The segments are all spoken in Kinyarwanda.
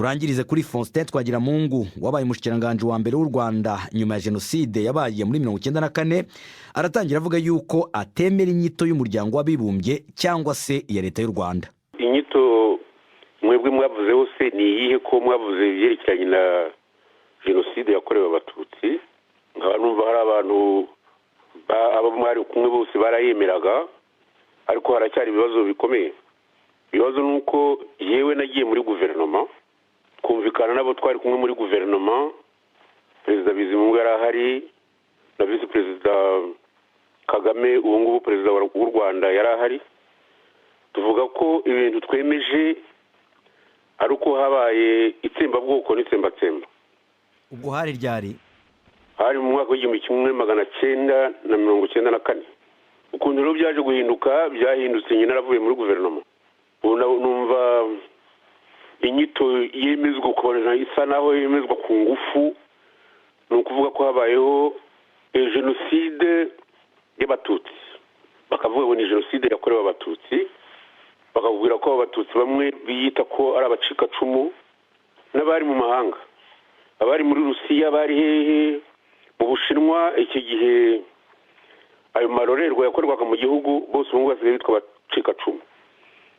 turangirize kuri Faustin Twagiramungu wabaye umushikiranganje wa mbere w'u Rwanda nyuma ya Jenoside yabaye muri 1994. Aratangira avuga yuko atemera inyito y'umuryango w'abibumbye cyangwa se ya leta y'u Rwanda. Inyito mwebwe mwavuze hose ni iyihe ko mwavuze byerekeranye na Jenoside yakorewe Abatutsi? Nkaba numva hari abantu abo mwari kumwe bose barayemeraga, ariko haracyari ibibazo bikomeye. Ibibazo nuko yewe nagiye muri guverinoma kumvikana nabo twari kumwe muri guverinoma, Perezida Bizimungu yarahari na Vice Perezida Kagame ubu ngubu Perezida w'u Rwanda yarahari. Tuvuga ko ibintu twemeje ari uko habaye itsembabwoko n'itsembatsemba. Ubwo hari ryari? Hari mu mwaka w'1994. Ukuntu rero byaje guhinduka, byahindutse nyine naravuye muri guverinoma. Numva inyito yemezwa kubona isa naho yemezwa ku ngufu, ni ukuvuga ko habayeho Jenoside y'Abatutsi. Bakavuga ngo ni Jenoside yakorewe Abatutsi, bakakubwira ko Abatutsi bamwe biyita ko ari abacikacumu n'abari mu mahanga, abari muri Rusiya, bari hehe mu Bushinwa. Iki gihe ayo marorerwa yakorwaga mu gihugu bose ubu basigaye bitwa abacikacumu.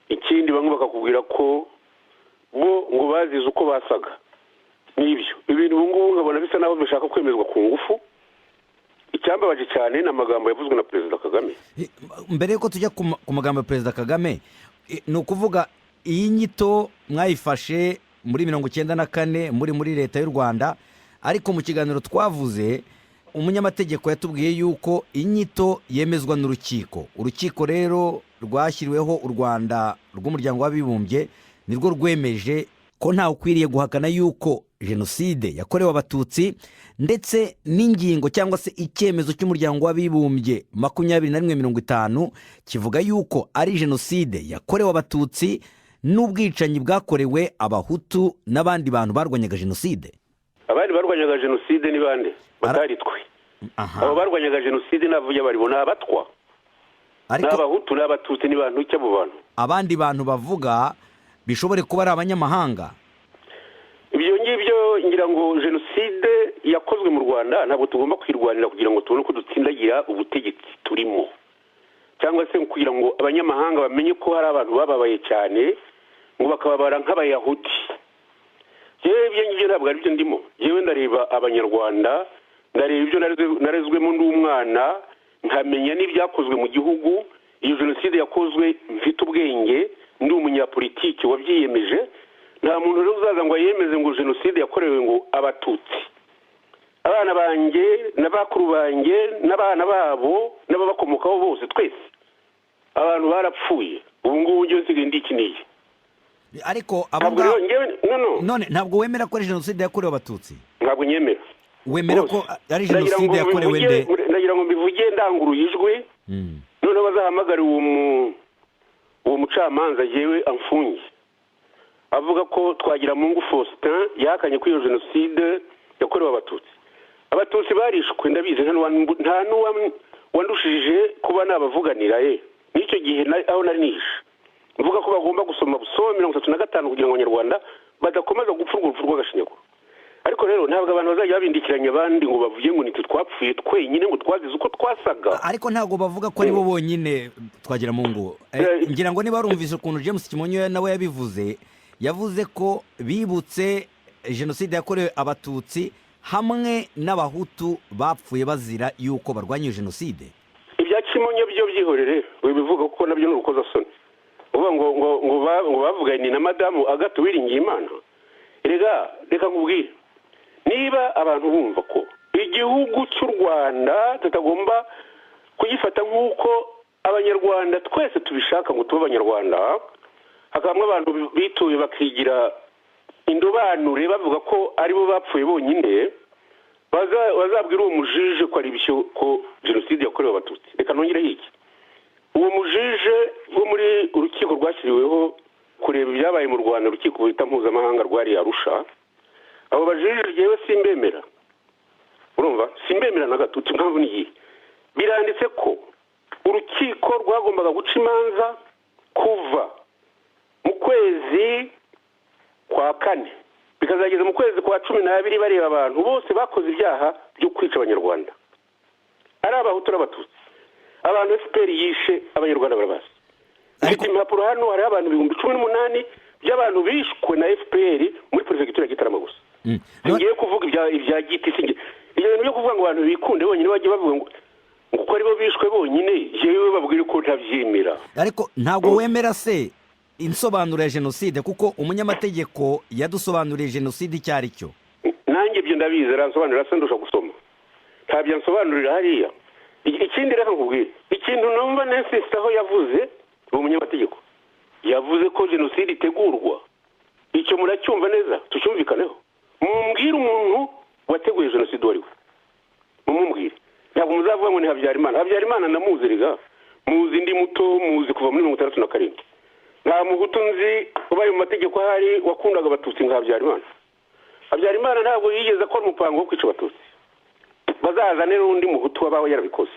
Ikindi bamwe bakakubwira ko bo ngo bazize uko basaga. Nibyo ibintu ubu ngubu nkabona bisa naho bishaka kwemezwa ku ngufu. Icyambabaje cyane n'amagambo yavuzwe na Perezida Kagame. Mbere yuko tujya ku magambo ya Perezida Kagame, ni ukuvuga iyi nyito mwayifashe muri 1994 muri leta y'u Rwanda, ariko mu kiganiro twavuze umunyamategeko yatubwiye yuko inyito yemezwa n'urukiko. Urukiko rero rwashyiriweho u Rwanda rw'umuryango w'abibumbye nirwo rwemeje ko nta ukwiriye guhakana yuko Jenoside yakorewe Abatutsi, ndetse n'ingingo cyangwa se icyemezo cy'umuryango w'abibumbye 2150 kivuga yuko ari Jenoside yakorewe Abatutsi n'ubwicanyi bwakorewe Abahutu n'abandi bantu barwanyaga Jenoside. Abandi barwanyaga Jenoside ni bande? Bataritwe. Abo barwanyaga Jenoside navuye baribona abatwa. N'Abahutu n'Abatutsi ni bantu cy'abo bantu. Abandi bantu bavuga bishobore kuba ari abanyamahanga. Ibyo ngibyo ngira ngo Jenoside yakozwe mu Rwanda ntabwo tugomba kwirwanira kugira ngo tubone ko dutsindagira ubutegetsi turimo, cyangwa se kugira ngo abanyamahanga bamenye ko hari abantu bababaye cyane ngo bakababara nk'Abayahudi. Yewe ibyo ngibyo ntabwo ari byo ndimo. Yewe ndareba Abanyarwanda, ndareba ibyo narezwemo ndi umwana, nkamenya n'ibyakozwe mu gihugu. Iyo Jenoside yakozwe mfite ubwenge, ndi umunyapolitiki wabyiyemeje. Nta muntu rero uzaza ngo yemeze ngo Jenoside yakorewe ngo Abatutsi. Abana banjye n'abakuru banjye n'abana babo n'ababakomokaho bose twese abantu barapfuye. Ubu ngubu njye nsigaye ndikiniye. Ariko none ntabwo wemera ko ari Jenoside yakorewe Abatutsi? Ntabwo nyemera. Wemera ko ari Jenoside yakorewe nde? Ndagira ngo mbivuge ndanguruye ijwi, none bazahamagara uwo mucamanza yewe amfunge, avuga ko Twagiramungu Faustin yakanye ko iyo Jenoside yakorewe Abatutsi. Abatutsi barishwe ndabizi, nta n'uwandushije kuba nabavuganira n'icyo gihe aho nari nishe. Mvuga ko bagomba gusoma busoma 35 kugira ngo Abanyarwanda badakomeza gupfa urupfu rw'agashinyaguro. Ariko rero ntabwo abantu bazajya babindikiranya abandi ngo bavuye ngo nitwe twapfuye twenyine ngo twazize uko twasaga. Ariko ntabwo bavuga ko ari bo bonyine Twagiramungu. Ngira ngo niba warumvise ukuntu James Kimonyo nawe yabivuze, yavuze ko bibutse Jenoside yakorewe Abatutsi hamwe n'Abahutu bapfuye bazira yuko barwanya Jenoside. Ibya Kimonyo byo byihorere, bivuga ko nabyo n'urukozasoni. Uvuga ngo bavuganye na Madamu Agathe Uwiringiyimana. Reka nkubwire, niba abantu bumva ko igihugu cy'u Rwanda tutagomba kugifata nk'uko Abanyarwanda twese tubishaka ngo tube Abanyarwanda, hakabamo abantu bituye bakigira indobanure bavuga ko ari bo bapfuye bonyine, bazabwira uwo mujije ko ari bishyo ko Jenoside yakorewe Abatutsi. Reka nongere iki, uwo mujije wo muri urukiko rwashyiriweho kureba ibyabaye mu Rwanda, urukiko bita mpuzamahanga rwari Arusha, abo bajije yewe simbemera. Urumva simbemera na gato. Impamvu ni iyi, biranditse ko urukiko rwagombaga guca imanza kuva mu kwezi kwa kane bikazageza mu kwezi kwa 12 bareba abantu bose bakoze ibyaha byo kwica abanyarwanda, ari abahutu n'abatutsi. Abantu FPR yishe abanyarwanda barabazi. Ariko impapuro hano hari abantu 18,000 by'abantu bishwe na FPR muri prefecture ya Gitarama gusa. Ngiye kuvuga ibya giti singe. Iyo bintu byo kuvuga ngo abantu bikunde bonyine bagiye bavuga ngo uko ari bo bishwe bonyine, jewe babwire ko ntavyimira. Ariko ntabwo wemera se insobanuro ya jenoside, kuko umunyamategeko yadusobanuriye jenoside icyari cyo. Nanjye ibyo ndabizi, ransobanurira se ndusha gusoma. Ntabyo nsobanurira hariya. Ikindi reka nkubwire, ikintu numva nensista aho yavuze umunyamategeko yavuze ko jenoside itegurwa. Icyo muracyumva neza, tucyumvikaneho. Mumbwire umuntu wateguye jenoside wari we. Mumumbwire. Ntabwo muzavuga ngo ni Habyarimana. Habyarimana ndamuzi riga. Muzi ndi muto, muzi kuva muri 1967. Nta muhutu nzi ubaye mu mategeko ahari wakundaga abatutsi nka Habyarimana. Habyarimana ntabwo yigeze akora umupango wo kwica abatutsi. Bazazane n'undi muhutu wabaho yarabikoze.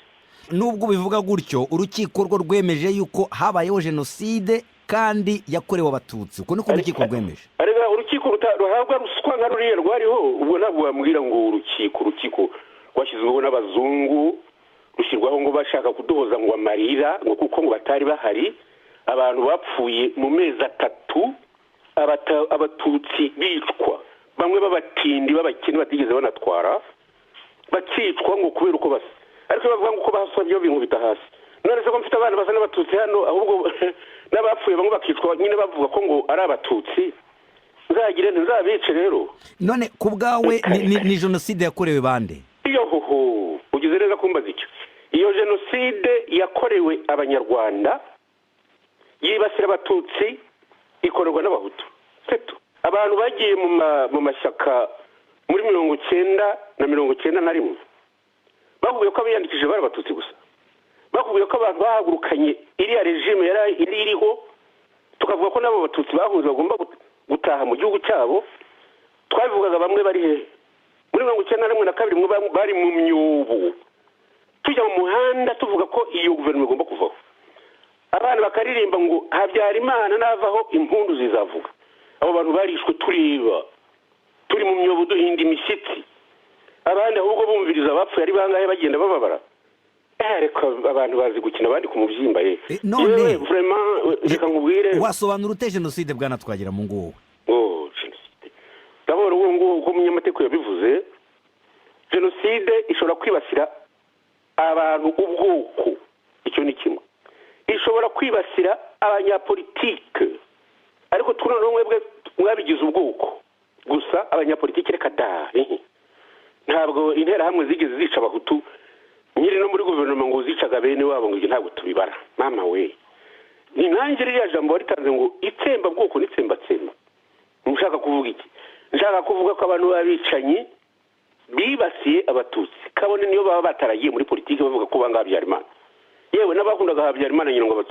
Nubwo bivuga gutyo, urukiko rwo rwemeje yuko habayeho jenoside kandi yakorewe abatutsi. Uko niko urukiko rwemeje. Arega urukiko ruhabwa ruswa nka ruriya rwariho, ubwo ntabwo bambwira ngo urukiko rwashyizweho n'abazungu, rushyirwaho ngo bashaka kudohoza ngo amarira, ngo kuko ngo batari bahari, abantu bapfuye mu mezi 3, abatutsi bicwa, bamwe babatindi babakene batigeze banatwara, bakicwa ngo kubera uko basa. Ariko bavuga ngo uko basabye ibintu bitahasi. None se ko mfite abana basa n'abatutsi hano, ahubwo n'abapfuye bamwe bakicwa nyine bavuga ko ngo ari abatutsi. Nzagire nzabice rero. None kubgawe ni jenoside yakorewe bande? Iyo hoho ugize neza kumbaza icyo. Iyo jenoside yakorewe abanyarwanda yibasira abatutsi ikorerwa n'abahutu. Seto abantu bagiye mu mashyaka muri 1990 na 1991 bavuye ko abiyandikije bari abatutsi gusa. Bavuye ko abantu bahagurukanye iriya regime yari iriho, tukavuga ko nabo abatutsi bahunze bagomba gutaha mu gihugu cyabo. Twabivugaga bamwe bari he muri 1991 na 2 bari mu myubu, tujya mu muhanda tuvuga ko iyo guverinoma igomba kuvaho. Abana bakaririmba ngo Habyarimana navaho impundu zizavuga. Abo bantu barishwe turi mu myobo duhinda imishyitsi, abandi ahubwo bumviriza abapfuye ari bangahe bagenda bababara. Ariko abantu bazi gukina abandi ku mubyimba ye. None vraiment reka nkubwire, wasobanura ute jenoside bwana Twagiramungu wowe? Jenoside d'abord uwo ngo uko umunyamategeko yabivuze, jenoside ishobora kwibasira abantu ubwoko, icyo ni kimwe. Ishobora kwibasira abanyapolitike, ariko tunoneho mwebwe mwabigize ubwoko gusa. Abanyapolitike reka da, ntabwo intera hamwe zigeze zica abahutu nyiri no muri guverinoma ngo zicaga bene wabo, ngo ntabwo tubibara. Mama we, ni nanjye ririya jambo waritanze ngo itsembabwoko n'itsembatsemba. Mushaka kuvuga iki? Nshaka kuvuga ko abantu babicanyi bibasiye abatutsi, kabone niyo baba bataragiye muri politiki bavuga ko banga Habyarimana. Yewe n'abakundaga Habyarimana nyine ngo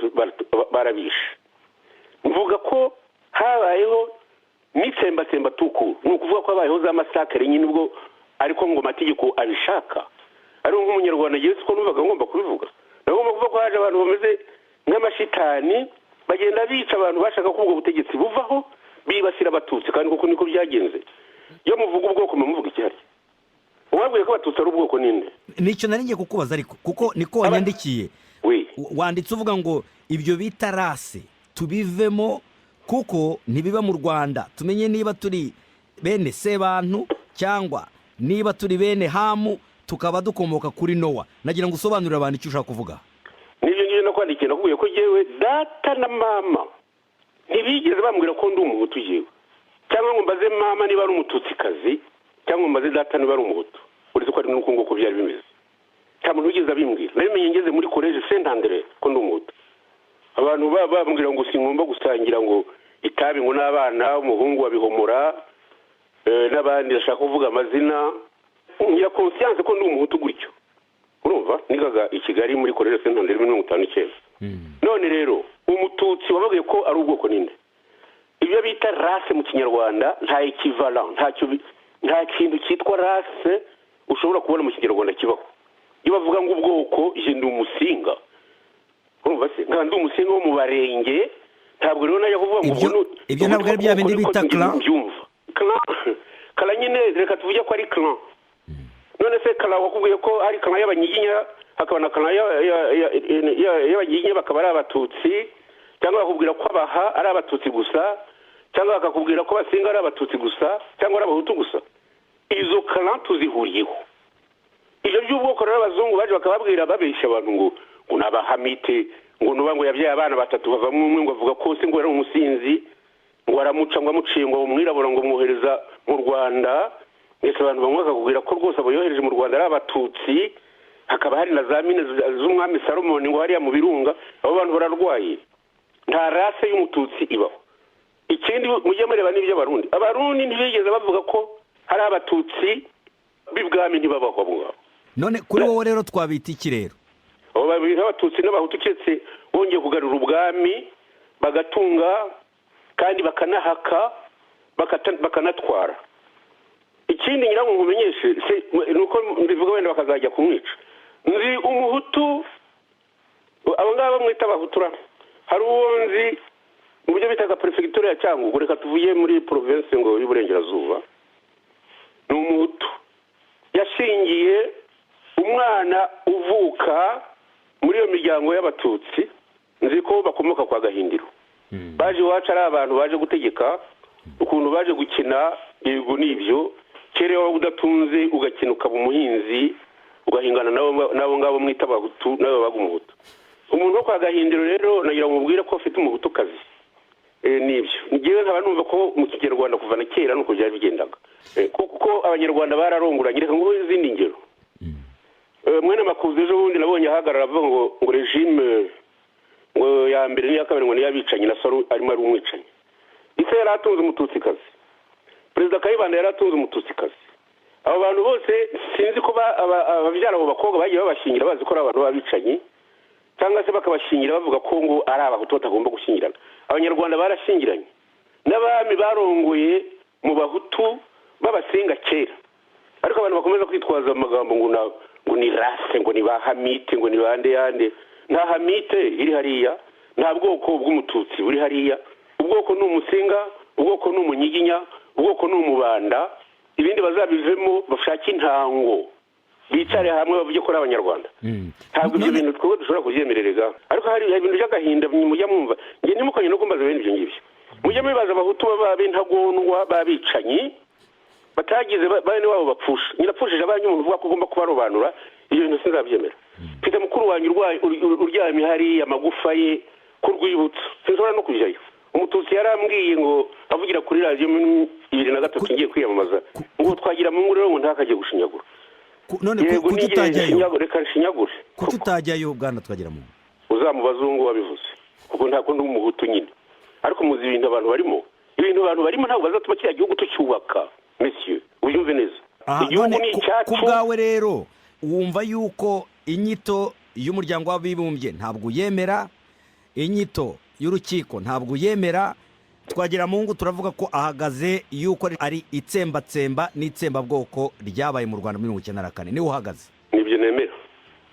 barabishe. Mvuga ko habayeho n'itsembatsemba tuku, ni ukuvuga ko habayeho za masakare nyine ubwo, ariko ngo amategeko abishaka. Ari nk'umunyarwanda Yesu ko numvaga ngomba kubivuga. Nagomba kuvuga ko haje abantu bameze nk'amashitani bagenda bica abantu bashaka ko ubwo butegetsi buvaho, bibasira abatutsi, kandi kuko niko byagenze. Yo muvuga ubwoko muvuga icyari. Wabwiye ko abatutsi ari ubwoko ninde? Nicyo naringiye kukubaza, ariko kuko niko wanyandikiye. Wanditse uvuga ngo ibyo bita rase tubivemo kuko ntibiba mu Rwanda, tumenye niba turi bene Sebantu cyangwa niba turi bene Hamu tukaba dukomoka kuri Nowa. Nagira ngo usobanurire abantu icyo ushaka kuvuga. Nibyo ngiye no kwandikira nakubwiye ko jewe data na mama ntibigeze bambwira ko ndi umuhutu jewe, cyangwa ngo mbaze mama niba ari umututsikazi, cyangwa mbaze data niba ari umuhutu. Uretse ko ari nuko ngo byari bimeze, nta muntu wigeze abimbwira. Namenye ngeze muri college Saint Andre ko ndi umuhutu. Abantu bambwira ngo singomba gusangira ngo itabi ngo n'abana, umuhungu wabihomora n'abandi bashaka kuvuga amazina. Ngira conscience ko ndi umuhutu gutyo. Urumva nigaga i Kigali muri college Saint Andre 1959. None rero umututsi wabagiye ko ari ubwoko ninde? Ibyo bita race mu Kinyarwanda nta equivalent, nta kintu cyitwa race ushobora kubona mu Kinyarwanda kibaho. Iyo bavuga ngo ubwoko je ndi umusinga, urumva se ndi umusinga wo mu Barenge, ntabwo rero najya kuvuga ngo ibyo ntabwo ari bya bindi bita clan. Clan kara nyine reka tuvuge ko ari clan none se kara wakubwiye ko ari clan y'abanyiginya hakaba na clan y'abanyiginya bakaba ari abatutsi cyangwa bakubwira ko abaha ari abatutsi gusa cyangwa bakakubwira ko basinga ari abatutsi gusa cyangwa ari abahutu gusa izo clan tuzihuriyeho ibyo by'ubwoko rero abazungu baje bakababwira babeshya abantu ngo nabahamite ngo nuba ngo yabyaye abana batatu bavamo umwe ngo avuga ko se ngo yari umusinzi ngo aramuca ngo amuciye ngo umwirabura ngo mwohereza mu Rwanda ndetse abantu bamwe bakakubwira ko rwose aboyohereje mu Rwanda ari abatutsi hakaba hari na za mine z'umwami Salomoni ngo hariya mu birunga abo bantu bararwaye nta rase y'umututsi ibaho ikindi mujye mureba n'ibyo abarundi ntibigeze bavuga ko hari abatutsi b'ibwami ntibabaho abo ngabo none kuri wowe rero twabita iki rero abo babiri abatutsi n'abahutu keretse bongeye kugarura ubwami bagatunga kandi bakanahaka bakanatwara ikindi ngira ngo nkumenyeshe nuko mbivuga wenda bakazajya kumwica nzi umuhutu abo ngabo mwita abahutura hari uwo nzi mu buryo bitaga perefegitura ya Cyangugu reka tuvuye muri province ngo y'uburengerazuba ni umuhutu yashingiye umwana uvuka muri iyo miryango y'abatutsi nzi ko bakomoka kwa Gahindiro baje iwacu ari abantu baje gutegeka ukuntu baje gukina yego n'ibyo kere waba udatunze ugakina ukaba umuhinzi ugahingana nabo ngabo mwita abahutu nabo baga umuhutu umuntu wo kwa Gahindiro rero nagira ngo mubwire ko afite umuhutukazi nibyo ngiye nkaba numva ko mu Kinyarwanda kuva na kera nuko byari bigendaga kuko abanyarwanda bararonguranye reka ngo izindi ngero mwene makuzi ejo bundi nabonye ahagarara avuga ngo regime ngo ya mbere n'iya kabiri ngo niyabicanyi na Saro arimo ari umwicanyi ise yaratunze umututsikazi perezida Kayibanda yaratunze umututsikazi abo bantu bose sinzi ko ababyara abo bakobwa bagiye babashingira bazi ko ari abantu babicanyi cyangwa se bakabashingira bavuga ko ngo ari abahutu batagomba gushyingirana abanyarwanda barashingiranye n'abami barongoye mu bahutu babasenga kera ariko abantu bakomeza kwitwaza amagambo ngo ni rase ngo ni bahamite ngo ni bande yande nta hamite iri hariya nta bwoko bw'umututsi buri hariya ubwoko ni umusinga ubwoko ni umunyiginya ubwoko ni umubanda ibindi bazabivemo bashaka intango bicare hamwe bavuge ko ari abanyarwanda ntabwo ibyo bintu twebwe dushobora kubyemererega ariko hari ibintu by'agahinda mujya mwumva nge ntimukanye no kumbaza bene ibyo ngibyo mujya mubibaza abahutu b'intagondwa babicanyi batagize bene wabo bapfusha nyirapfushije abanye umuntu uvuga ko ugomba kubarobanura ibyo bintu sinzabyemera mfite mukuru wanjye uryamye hariya amagufa ye ku rwibutso sinshobora no kujyayo umututsi yarambwiye ngo avugira kuri radiyo muri 2003 ngiye kwiyamamaza ngo Twagiramungu rero ngo ntakajye gushinyagura none kuki utajyayo reka nshinyagure kuki utajyayo bwana Twagiramungu uzamubazungu wabivuze kuko nta kundi umuhutu nyine ariko muzi ibintu abantu barimo ntabwo bazatuma kiriya gihugu tucyubaka monsieur ubyumve neza igihugu ni icyacu ku bwawe rero wumva yuko inyito y'umuryango w'abibumbye ntabwo yemera inyito y'urukiko ntabwo yemera Twagiramungu turavuga ko ahagaze yuko ari itsembatsemba n'itsembabwoko ryabaye mu Rwanda muri 1994 niwe uhagaze nibyo nemera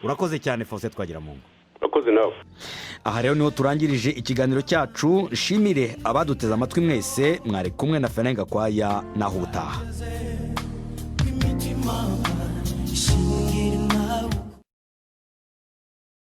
urakoze cyane Faustin Twagiramungu urakoze nawe aha rero niho turangirije ikiganiro cyacu shimire abaduteze amatwi mwese mwari kumwe na Fenenga Kwaya naho utaha